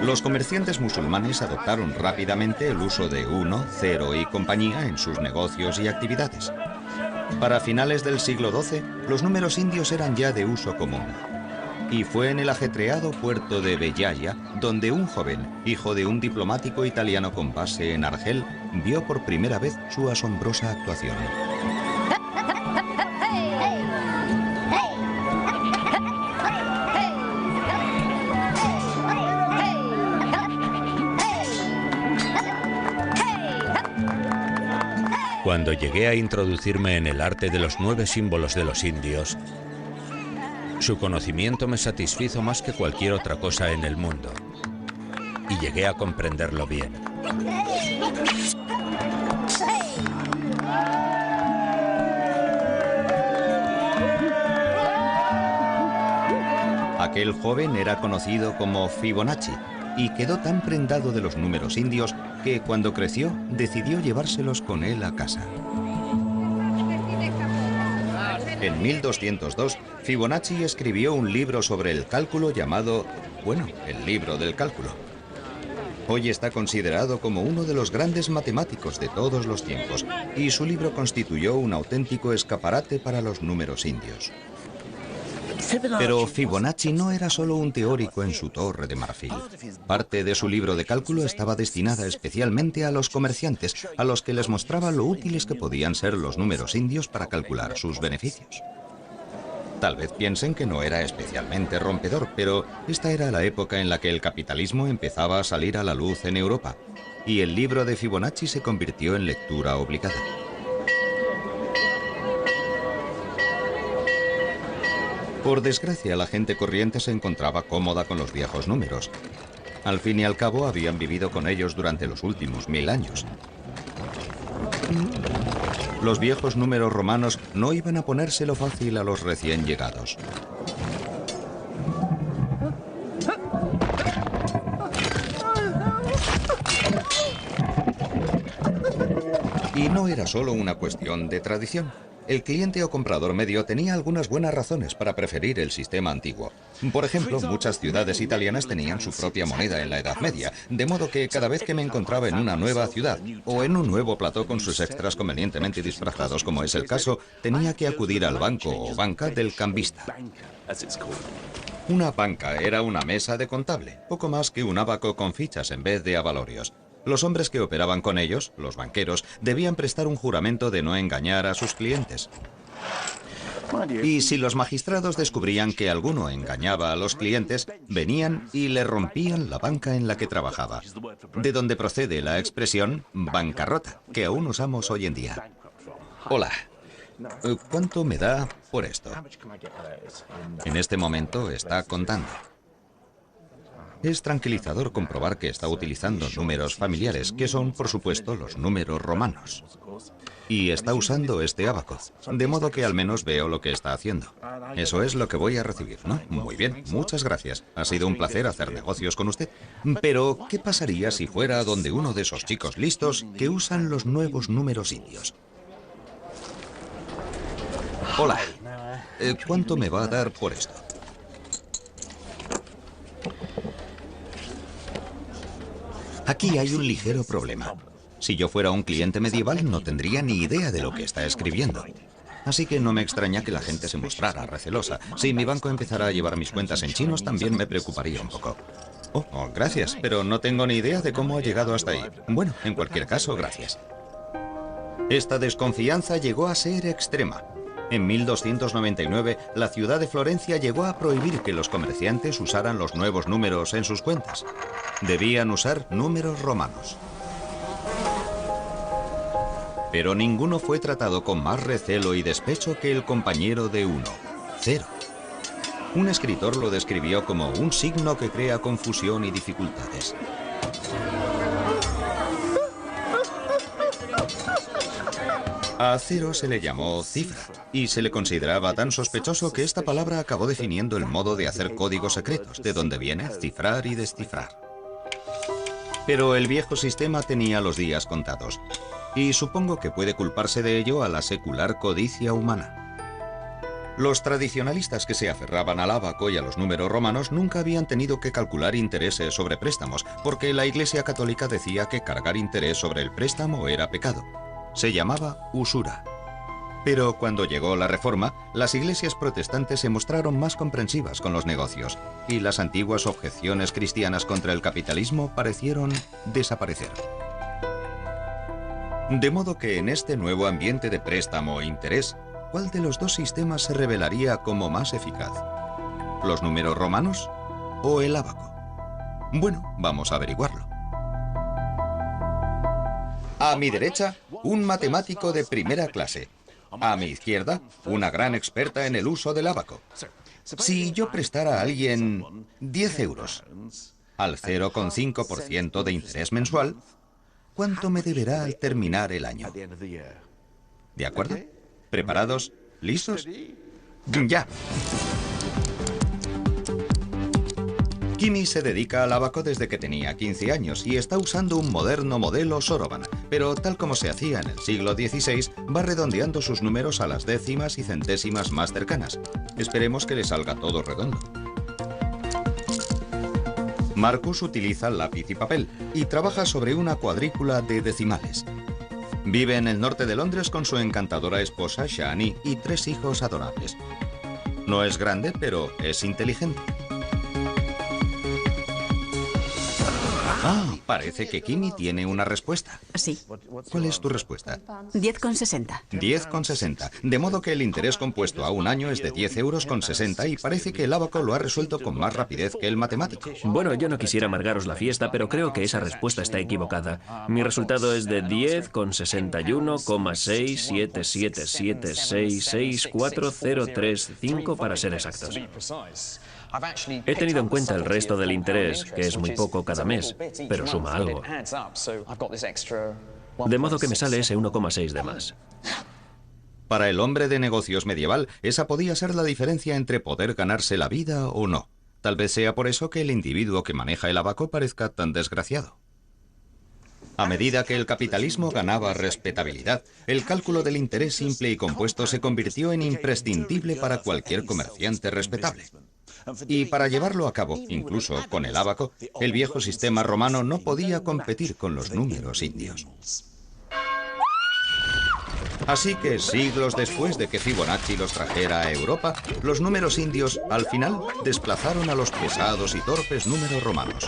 Speaker 1: Los comerciantes musulmanes adoptaron rápidamente el uso de 1, 0 y compañía en sus negocios y actividades. Para finales del siglo XII, los números indios eran ya de uso común. Y fue en el ajetreado puerto de Bellaya donde un joven, hijo de un diplomático italiano con base en Argel, vio por primera vez su asombrosa actuación.
Speaker 7: Cuando llegué a introducirme en el arte de los 9 símbolos de los indios, su conocimiento me satisfizo más que cualquier otra cosa en el mundo, y llegué a comprenderlo bien.
Speaker 1: Aquel joven era conocido como Fibonacci y quedó tan prendado de los números indios que cuando creció decidió llevárselos con él a casa. En 1202, Fibonacci escribió un libro sobre el cálculo llamado, el libro del cálculo. Hoy está considerado como uno de los grandes matemáticos de todos los tiempos, y su libro constituyó un auténtico escaparate para los números indios. Pero Fibonacci no era solo un teórico en su torre de marfil. Parte de su libro de cálculo estaba destinada especialmente a los comerciantes, a los que les mostraba lo útiles que podían ser los números indios para calcular sus beneficios. Tal vez piensen que no era especialmente rompedor, pero esta era la época en la que el capitalismo empezaba a salir a la luz en Europa, y el libro de Fibonacci se convirtió en lectura obligada. Por desgracia, la gente corriente se encontraba cómoda con los viejos números. Al fin y al cabo, habían vivido con ellos durante los últimos 1000 años. Los viejos números romanos no iban a ponérselo fácil a los recién llegados. Y no era solo una cuestión de tradición. El cliente o comprador medio tenía algunas buenas razones para preferir el sistema antiguo. Por ejemplo, muchas ciudades italianas tenían su propia moneda en la Edad Media, de modo que cada vez que me encontraba en una nueva ciudad o en un nuevo plató con sus extras convenientemente disfrazados, como es el caso, tenía que acudir al banco o banca del cambista. Una banca era una mesa de contable, poco más que un ábaco con fichas en vez de avalorios. Los hombres que operaban con ellos, los banqueros, debían prestar un juramento de no engañar a sus clientes. Y si los magistrados descubrían que alguno engañaba a los clientes, venían y le rompían la banca en la que trabajaba, de donde procede la expresión bancarrota, que aún usamos hoy en día. Hola, ¿cuánto me da por esto? En este momento está contando. Es tranquilizador comprobar que está utilizando números familiares, que son, por supuesto, los números romanos. Y está usando este ábaco, de modo que al menos veo lo que está haciendo. Eso es lo que voy a recibir, ¿no? Muy bien, muchas gracias. Ha sido un placer hacer negocios con usted. Pero, ¿qué pasaría si fuera donde uno de esos chicos listos que usan los nuevos números indios? Hola, ¿cuánto me va a dar por esto? Aquí hay un ligero problema. Si yo fuera un cliente medieval, no tendría ni idea de lo que está escribiendo. Así que no me extraña que la gente se mostrara recelosa. Si mi banco empezara a llevar mis cuentas en chinos, también me preocuparía un poco. Oh, gracias, pero no tengo ni idea de cómo ha llegado hasta ahí. Bueno, en cualquier caso, gracias. Esta desconfianza llegó a ser extrema. En 1299, la ciudad de Florencia llegó a prohibir que los comerciantes usaran los nuevos números en sus cuentas. Debían usar números romanos. Pero ninguno fue tratado con más recelo y despecho que el compañero de uno, 0. Un escritor lo describió como un signo que crea confusión y dificultades. A 0 se le llamó cifra, y se le consideraba tan sospechoso que esta palabra acabó definiendo el modo de hacer códigos secretos, de donde viene cifrar y descifrar. Pero el viejo sistema tenía los días contados, y supongo que puede culparse de ello a la secular codicia humana. Los tradicionalistas que se aferraban al ábaco y a los números romanos nunca habían tenido que calcular intereses sobre préstamos, porque la Iglesia Católica decía que cargar interés sobre el préstamo era pecado. Se llamaba usura. Pero cuando llegó la Reforma, las iglesias protestantes se mostraron más comprensivas con los negocios, y las antiguas objeciones cristianas contra el capitalismo parecieron desaparecer. De modo que en este nuevo ambiente de préstamo e interés, ¿cuál de los dos sistemas se revelaría como más eficaz? ¿Los números romanos o el ábaco? Bueno, vamos a averiguarlo. A mi derecha, un matemático de primera clase. A mi izquierda, una gran experta en el uso del ábaco. Si yo prestara a alguien 10 euros al 0,5% de interés mensual, ¿cuánto me deberá al terminar el año? ¿De acuerdo? ¿Preparados? ¿Listos? ¡Ya! Kimi se dedica al ábaco desde que tenía 15 años y está usando un moderno modelo Soroban, pero tal como se hacía en el siglo XVI, va redondeando sus números a las décimas y centésimas más cercanas. Esperemos que le salga todo redondo. Marcus utiliza lápiz y papel y trabaja sobre una cuadrícula de decimales. Vive en el norte de Londres con su encantadora esposa Shani y 3 hijos adorables. No es grande, pero es inteligente. Ah, parece que Kimi tiene una respuesta.
Speaker 8: Sí.
Speaker 1: ¿Cuál es tu respuesta?
Speaker 8: 10,60.
Speaker 1: 10,60. De modo que el interés compuesto a un año es de 10 euros con 60 y parece que el ábaco lo ha resuelto con más rapidez que el matemático.
Speaker 4: Bueno, yo no quisiera amargaros la fiesta, pero creo que esa respuesta está equivocada. Mi resultado es de 10,61,677766403 para ser exactos. He tenido en cuenta el resto del interés, que es muy poco cada mes, pero suma algo. De modo que me sale ese 1,6 de más.
Speaker 1: Para el hombre de negocios medieval, esa podía ser la diferencia entre poder ganarse la vida o no. Tal vez sea por eso que el individuo que maneja el ábaco parezca tan desgraciado. A medida que el capitalismo ganaba respetabilidad, el cálculo del interés simple y compuesto se convirtió en imprescindible para cualquier comerciante respetable. Y para llevarlo a cabo, incluso con el ábaco, el viejo sistema romano no podía competir con los números indios. Así que siglos después de que Fibonacci los trajera a Europa, los números indios, al final, desplazaron a los pesados y torpes números romanos.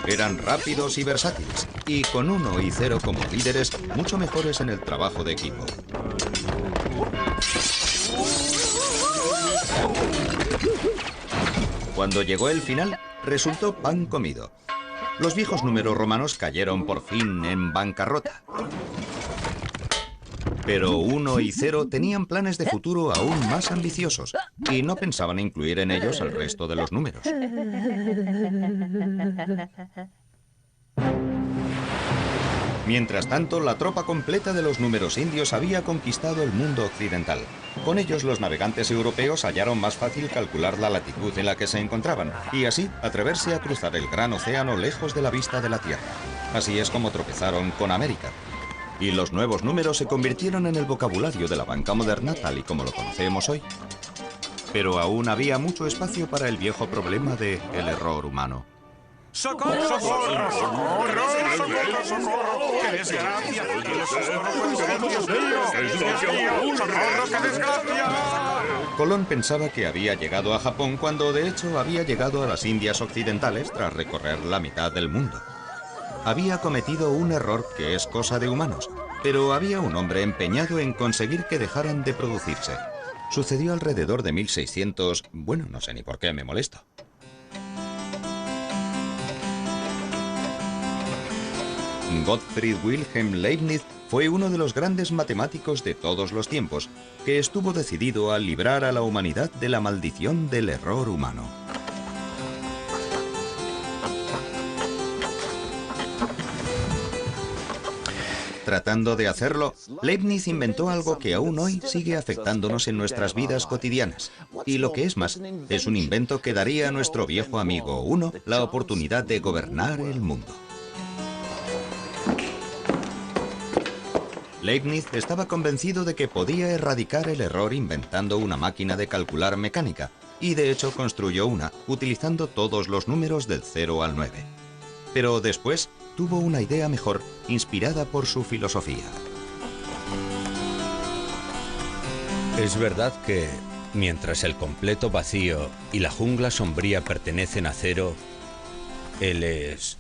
Speaker 1: Eran rápidos y versátiles, y con 1 y 0 como líderes, mucho mejores en el trabajo de equipo. Cuando llegó el final, resultó pan comido. Los viejos números romanos cayeron por fin en bancarrota. Pero 1 y 0 tenían planes de futuro aún más ambiciosos y no pensaban incluir en ellos el resto de los números. Mientras tanto, la tropa completa de los números indios había conquistado el mundo occidental. Con ellos, los navegantes europeos hallaron más fácil calcular la latitud en la que se encontraban y así atreverse a cruzar el gran océano lejos de la vista de la Tierra. Así es como tropezaron con América. Y los nuevos números se convirtieron en el vocabulario de la banca moderna tal y como lo conocemos hoy. Pero aún había mucho espacio para el viejo problema de el error humano.
Speaker 9: ¡Socorro, socorro, socorro! ¡Socorro, socorro! ¡Qué desgracia! ¡Dios mío! ¡Socorro, qué desgracia!
Speaker 1: Colón pensaba que había llegado a Japón cuando de hecho había llegado a las Indias Occidentales tras recorrer la mitad del mundo. Había cometido un error que es cosa de humanos, pero había un hombre empeñado en conseguir que dejaran de producirse. Sucedió alrededor de 1600... Bueno, no sé ni por qué me molesto. Gottfried Wilhelm Leibniz fue uno de los grandes matemáticos de todos los tiempos, que estuvo decidido a librar a la humanidad de la maldición del error humano. Tratando de hacerlo, Leibniz inventó algo que aún hoy sigue afectándonos en nuestras vidas cotidianas. Y lo que es más, es un invento que daría a nuestro viejo amigo Uno la oportunidad de gobernar el mundo. Leibniz estaba convencido de que podía erradicar el error inventando una máquina de calcular mecánica, y de hecho construyó una, utilizando todos los números del 0 al 9. Pero después tuvo una idea mejor, inspirada por su filosofía.
Speaker 7: Es verdad que, mientras el completo vacío y la jungla sombría pertenecen a Cero, él es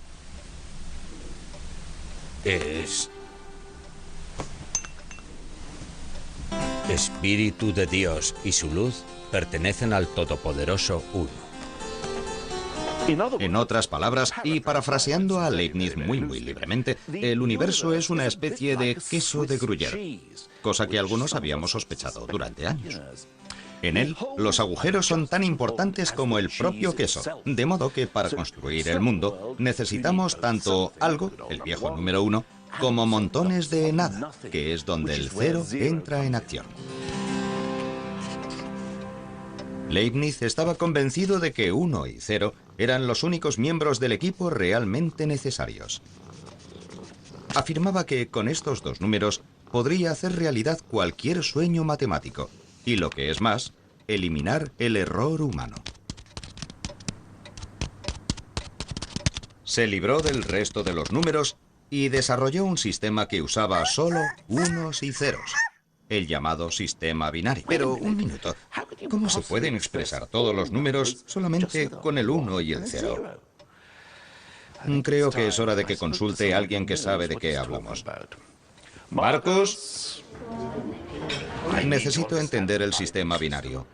Speaker 7: Espíritu de Dios y su luz pertenecen al Todopoderoso Uno.
Speaker 1: En otras palabras, y parafraseando a Leibniz muy libremente, el universo es una especie de queso de Gruyère, cosa que algunos habíamos sospechado durante años. En él, los agujeros son tan importantes como el propio queso, de modo que para construir el mundo necesitamos tanto algo, el viejo número 1, como montones de nada, que es donde el 0 entra en acción. Leibniz estaba convencido de que 1 y 0 eran los únicos miembros del equipo realmente necesarios. Afirmaba que con estos dos números podría hacer realidad cualquier sueño matemático, y lo que es más, eliminar el error humano. Se libró del resto de los números y desarrolló un sistema que usaba solo unos y ceros, el llamado sistema binario. Pero un minuto, ¿cómo se pueden expresar todos los números solamente con el 1 y el 0? Creo que es hora de que consulte a alguien que sabe de qué hablamos. Marcos, necesito entender el sistema binario.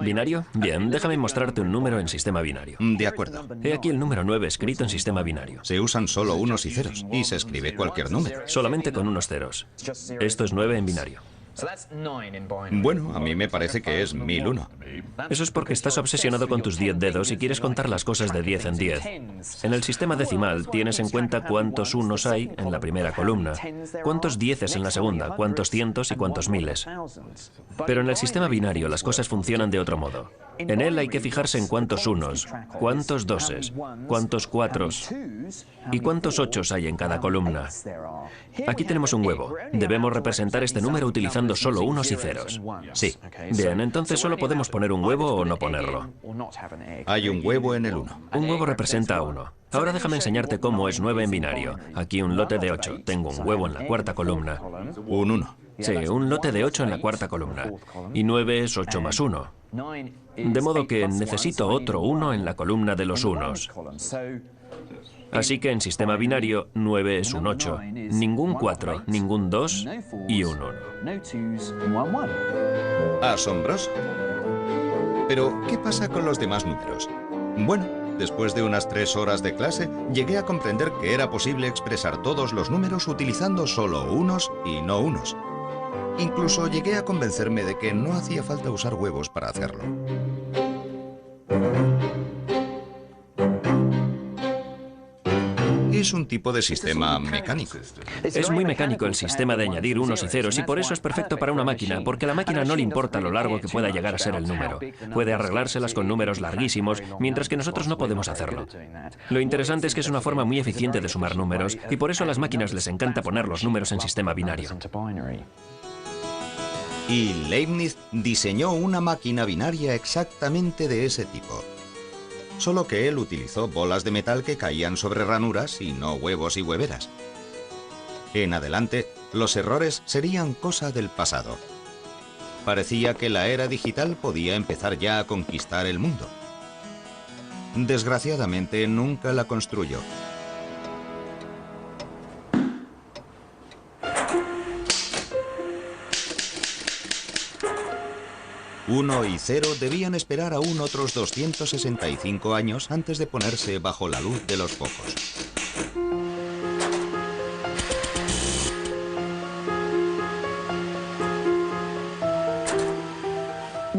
Speaker 4: ¿Binario? Bien, déjame mostrarte un número en sistema binario.
Speaker 1: De acuerdo.
Speaker 4: He aquí el número 9 escrito en sistema binario.
Speaker 1: Se usan solo unos y ceros, y se escribe cualquier número.
Speaker 4: Solamente con unos ceros. Esto es 9 en binario.
Speaker 1: Bueno, a mí me parece que es 1001.
Speaker 4: Eso es porque estás obsesionado con tus 10 dedos y quieres contar las cosas de 10 en 10. En el sistema decimal tienes en cuenta cuántos unos hay en la primera columna, cuántos dieces en la segunda, cuántos cientos y cuántos miles. Pero en el sistema binario las cosas funcionan de otro modo. En él hay que fijarse en cuántos unos, cuántos doses, cuántos cuatros y cuántos ochos hay en cada columna. Aquí tenemos un huevo. Debemos representar este número utilizando solo unos y ceros.
Speaker 1: Sí.
Speaker 4: Bien, entonces solo podemos poner un huevo o no ponerlo.
Speaker 1: Hay un huevo en el 1.
Speaker 4: Un huevo representa a 1. Ahora déjame enseñarte cómo es 9 en binario. Aquí un lote de 8. Tengo un huevo en la cuarta columna.
Speaker 1: Un 1.
Speaker 4: Sí, un lote de 8 en la cuarta columna. Y 9 es 8 más 1. De modo que necesito otro 1 en la columna de los unos. Así que en sistema binario, 9 es un 8. Ningún 4, ningún 2 y un 1.
Speaker 1: Asombroso. Pero, ¿qué pasa con los demás números? Bueno, después de unas 3 horas de clase, llegué a comprender que era posible expresar todos los números utilizando solo unos y no unos. Incluso llegué a convencerme de que no hacía falta usar huevos para hacerlo. Es un tipo de sistema mecánico.
Speaker 4: Es muy mecánico el sistema de añadir unos y ceros y por eso es perfecto para una máquina, porque a la máquina no le importa lo largo que pueda llegar a ser el número. Puede arreglárselas con números larguísimos, mientras que nosotros no podemos hacerlo. Lo interesante es que es una forma muy eficiente de sumar números y por eso a las máquinas les encanta poner los números en sistema binario.
Speaker 1: Y Leibniz diseñó una máquina binaria exactamente de ese tipo. Solo que él utilizó bolas de metal que caían sobre ranuras y no huevos y hueveras. En adelante, los errores serían cosa del pasado. Parecía que la era digital podía empezar ya a conquistar el mundo. Desgraciadamente, nunca la construyó. Uno y 0 debían esperar aún otros 265 años antes de ponerse bajo la luz de los focos.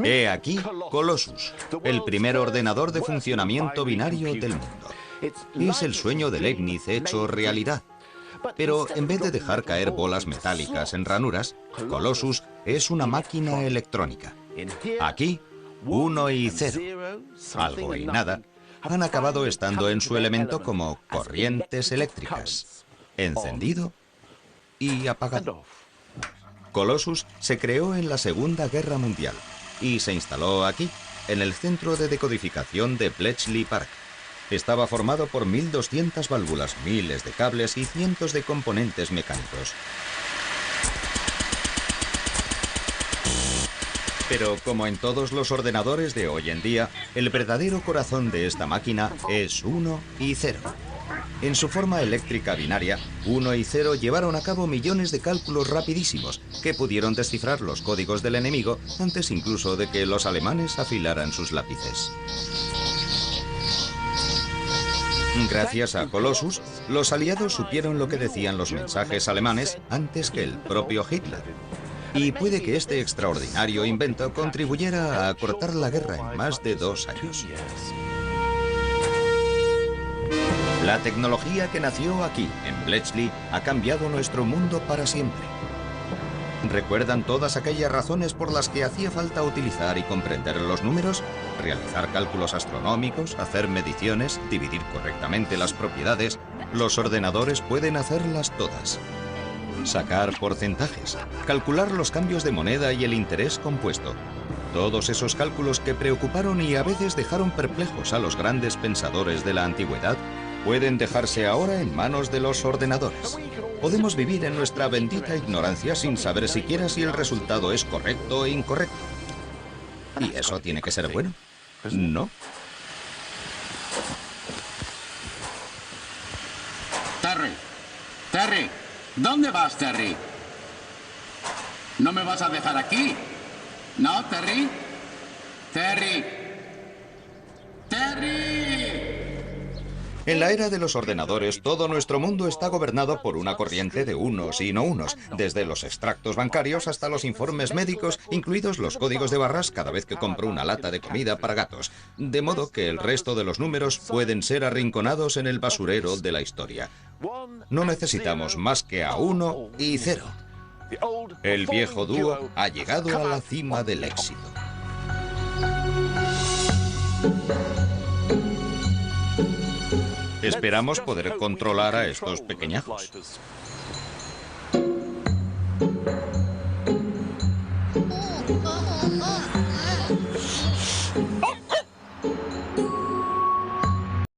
Speaker 1: He aquí Colossus, el primer ordenador de funcionamiento binario del mundo. Es el sueño de Leibniz hecho realidad. Pero en vez de dejar caer bolas metálicas en ranuras, Colossus es una máquina electrónica. Aquí, 1 y 0, algo y nada, han acabado estando en su elemento como corrientes eléctricas, encendido y apagado. Colossus se creó en la Segunda Guerra Mundial y se instaló aquí, en el centro de decodificación de Bletchley Park. Estaba formado por 1200 válvulas, miles de cables y cientos de componentes mecánicos. Pero como en todos los ordenadores de hoy en día, el verdadero corazón de esta máquina es 1 y 0. En su forma eléctrica binaria, 1 y 0 llevaron a cabo millones de cálculos rapidísimos que pudieron descifrar los códigos del enemigo antes incluso de que los alemanes afilaran sus lápices. Gracias a Colossus, los aliados supieron lo que decían los mensajes alemanes antes que el propio Hitler. Y puede que este extraordinario invento contribuyera a acortar la guerra en más de 2 años. La tecnología que nació aquí, en Bletchley, ha cambiado nuestro mundo para siempre. ¿Recuerdan todas aquellas razones por las que hacía falta utilizar y comprender los números? Realizar cálculos astronómicos, hacer mediciones, dividir correctamente las propiedades. Los ordenadores pueden hacerlas todas. Sacar porcentajes, calcular los cambios de moneda y el interés compuesto. Todos esos cálculos que preocuparon y a veces dejaron perplejos a los grandes pensadores de la antigüedad pueden dejarse ahora en manos de los ordenadores. Podemos vivir en nuestra bendita ignorancia sin saber siquiera si el resultado es correcto o incorrecto. ¿Y eso tiene que ser bueno? ¿No?
Speaker 6: Terry, ¿dónde vas, Terry? ¿No me vas a dejar aquí? ¿No, Terry? ¡Terry!
Speaker 1: En la era de los ordenadores, todo nuestro mundo está gobernado por una corriente de unos y no unos, desde los extractos bancarios hasta los informes médicos, incluidos los códigos de barras cada vez que compro una lata de comida para gatos. De modo que el resto de los números pueden ser arrinconados en el basurero de la historia. No necesitamos más que a 1 y 0. El viejo dúo ha llegado a la cima del éxito. Esperamos poder controlar a estos pequeñajos.